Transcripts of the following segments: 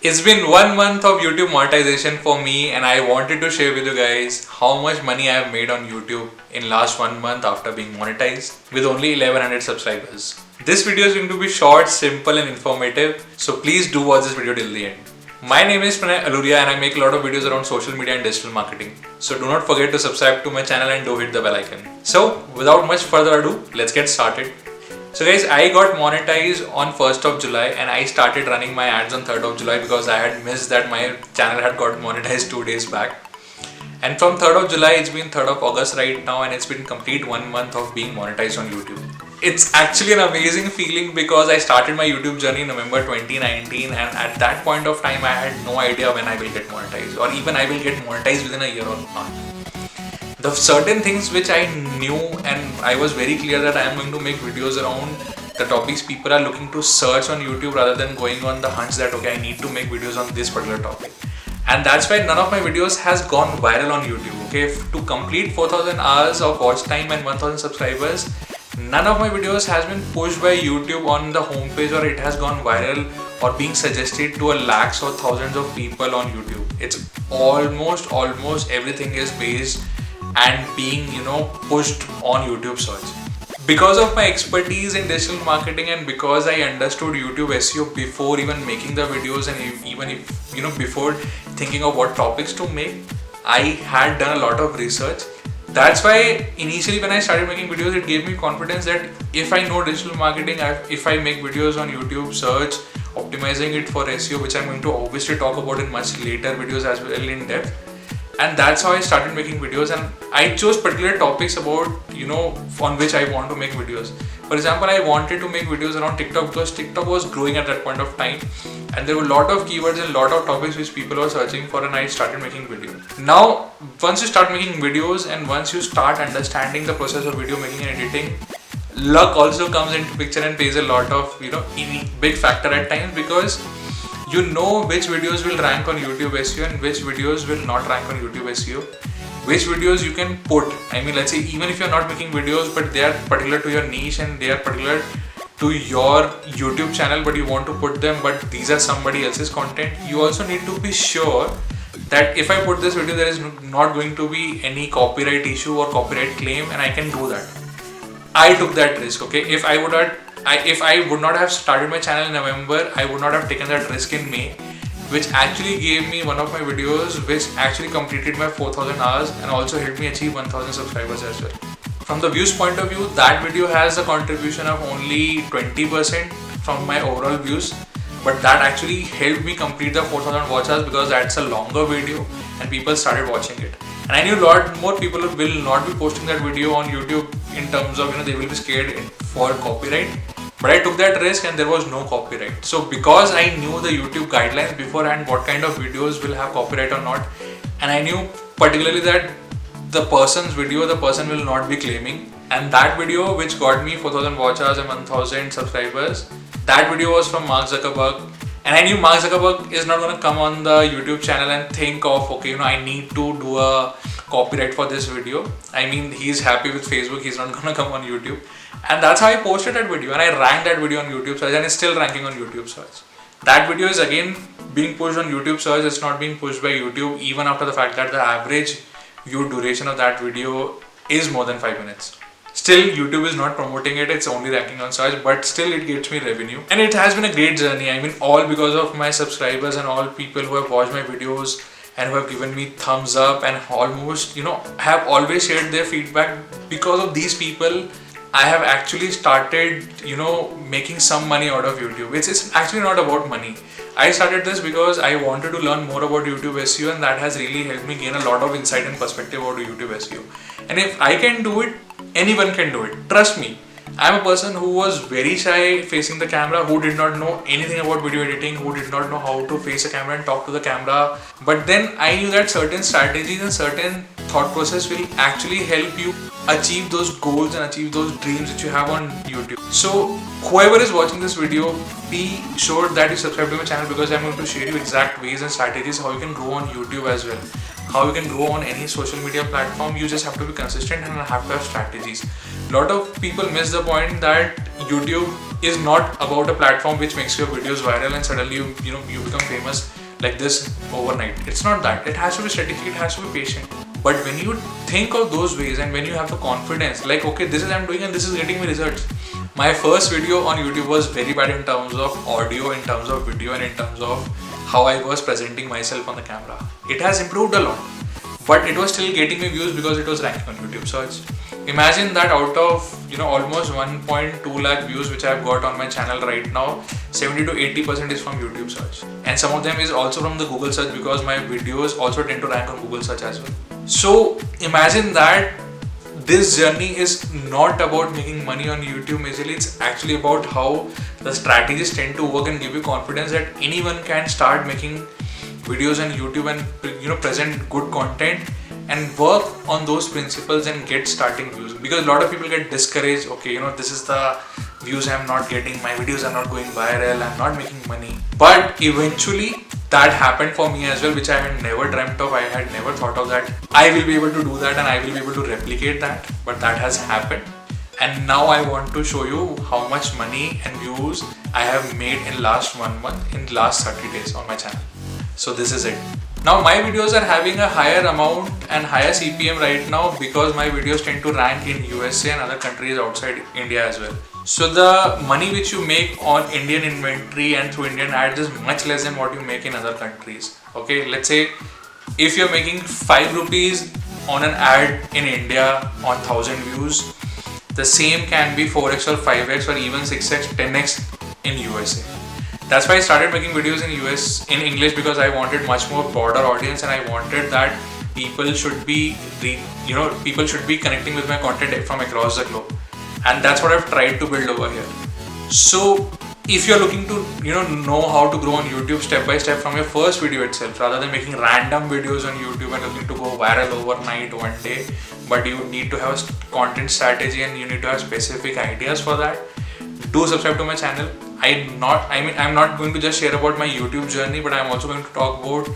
It's been 1 month of YouTube monetization for me, and I wanted to share with you guys how much money I have made on YouTube in last 1 month after being monetized with only 1100 subscribers. This video is going to be short, simple and informative, so please do watch this video till the end. My name is Pranay Aluria and I make a lot of videos around social media and digital marketing. So do not forget to subscribe to my channel and do hit the bell icon. So without much further ado, let's get started. So guys, I got monetized on 1st of July and I started running my ads on 3rd of July because I had missed that my channel had got monetized 2 days back. And from 3rd of July, it's been 3rd of August right now and it's been complete 1 month of being monetized on YouTube. It's actually an amazing feeling because I started my YouTube journey in November 2019 and at that point of time I had no idea when I will get monetized or even I will get monetized within a year or not. The certain things which I knew and I was very clear that I am going to make videos around the topics people are looking to search on YouTube rather than going on the hunch that okay, I need to make videos on this particular topic. And that's why none of my videos has gone viral on YouTube. Okay, to complete 4000 hours of watch time and 1000 subscribers, none of my videos has been pushed by YouTube on the homepage or it has gone viral or being suggested to a lakhs or thousands of people on YouTube. It's almost everything is based and being pushed on YouTube search. Because of my expertise in digital marketing and because I understood YouTube SEO before even making the videos and even if before thinking of what topics to make, I had done a lot of research. That's why initially when I started making videos, it gave me confidence that if I know digital marketing, if I make videos on YouTube search, optimizing it for SEO, which I'm going to obviously talk about in much later videos as well in depth. And that's how I started making videos, and I chose particular topics about on which I want to make videos. For example, I wanted to make videos around TikTok because TikTok was growing at that point of time and there were a lot of keywords and a lot of topics which people were searching for, and I started making videos. Now once you start making videos and once you start understanding the process of video making and editing, luck also comes into picture and plays a lot of big factor at times, because you know which videos will rank on YouTube SEO and which videos will not rank on YouTube SEO. Which videos you can put. I mean, let's say even if you're not making videos but they are particular to your niche and they are particular to your YouTube channel but you want to put them, but these are somebody else's content, you also need to be sure that if I put this video there is not going to be any copyright issue or copyright claim and I can do that. I took that risk, okay? If I would not have started my channel in November, I would not have taken that risk in May, which actually gave me one of my videos which actually completed my 4000 hours and also helped me achieve 1000 subscribers as well. From the views point of view, that video has a contribution of only 20% from my overall views, but that actually helped me complete the 4000 watch hours because that's a longer video and people started watching it. And I knew a lot more people will not be posting that video on YouTube in terms of they will be scared for copyright. But I took that risk and there was no copyright. So because I knew the YouTube guidelines beforehand, what kind of videos will have copyright or not, and I knew particularly that the person's video, the person will not be claiming. And that video which got me 4000 watch hours and 1000 subscribers, that video was from Mark Zuckerberg. And I knew Mark Zuckerberg is not going to come on the YouTube channel and think of, okay, I need to do a copyright for this video. I mean, he's happy with Facebook, he's not going to come on YouTube. And that's how I posted that video and I ranked that video on YouTube search and it's still ranking on YouTube search. That video is again being pushed on YouTube search, it's not being pushed by YouTube even after the fact that the average view duration of that video is more than 5 minutes. Still, YouTube is not promoting it, it's only ranking on search, but still it gets me revenue. And it has been a great journey. I mean, all because of my subscribers and all people who have watched my videos and who have given me thumbs up and almost, have always shared their feedback. Because of these people, I have actually started, making some money out of YouTube. It's actually not about money. I started this because I wanted to learn more about YouTube SEO and that has really helped me gain a lot of insight and perspective about YouTube SEO. And if I can do it, anyone can do it. Trust me. I'm a person who was very shy facing the camera, who did not know anything about video editing, who did not know how to face a camera and talk to the camera. But then I knew that certain strategies and certain thought process will actually help you achieve those goals and achieve those dreams that you have on YouTube. So whoever is watching this video, be sure that you subscribe to my channel because I'm going to share you exact ways and strategies how you can grow on YouTube as well. How you can grow on any social media platform. You just have to be consistent and have to have strategies. A lot of people miss the point that YouTube is not about a platform which makes your videos viral and suddenly you become famous like this overnight. It's not that. It has to be strategic, it has to be patient. But when you think of those ways and when you have the confidence, like, okay, this is I'm doing and this is getting me results. My first video on YouTube was very bad in terms of audio, in terms of video, and in terms of how I was presenting myself on the camera. It has improved a lot, but it was still getting me views because it was ranking on YouTube search. Imagine that out of almost 1.2 lakh views which I've got on my channel right now, 70 to 80% is from YouTube search, and some of them is also from the Google search because my videos also tend to rank on Google search as well. So imagine that this journey is not about making money on YouTube majorly. It's actually about how the strategies tend to work and give you confidence that anyone can start making videos on YouTube and present good content and work on those principles and get starting views. Because a lot of people get discouraged. Okay, this is the views I'm not getting, my videos are not going viral, I'm not making money. But eventually that happened for me as well, which I had never dreamt of. I had never thought of that I will be able to do that and I will be able to replicate that, but that has happened. And now I want to show you how much money and views I have made in last 1 month, in last 30 days on my channel. So this is it. Now my videos are having a higher amount and higher CPM right now because my videos tend to rank in USA and other countries outside India as well. So the money which you make on Indian inventory and through Indian ads is much less than what you make in other countries. Okay, let's say if you're making 5 rupees on an ad in India on 1000 views, the same can be 4x or 5x or even 6x, 10x in USA. That's why I started making videos in US in English, because I wanted much more broader audience and I wanted that people should be connecting with my content from across the globe. And that's what I've tried to build over here. So if you're looking to know how to grow on YouTube step by step from your first video itself, rather than making random videos on YouTube and looking to go viral overnight one day, but you need to have a content strategy and you need to have specific ideas for that, do subscribe to my channel. I'm not going to just share about my YouTube journey, but I'm also going to talk about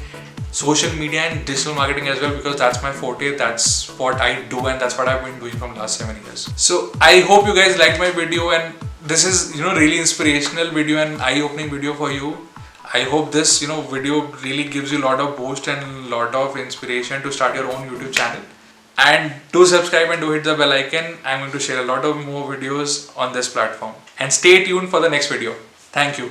social media and digital marketing as well, because that's my forte, that's what I do, and that's what I've been doing from last 7 years. So I hope you guys liked my video, and this is really inspirational video and eye-opening video for you. I hope this video really gives you a lot of boost and a lot of inspiration to start your own YouTube channel. And do subscribe and do hit the bell icon. I'm going to share a lot of more videos on this platform. And stay tuned for the next video. Thank you.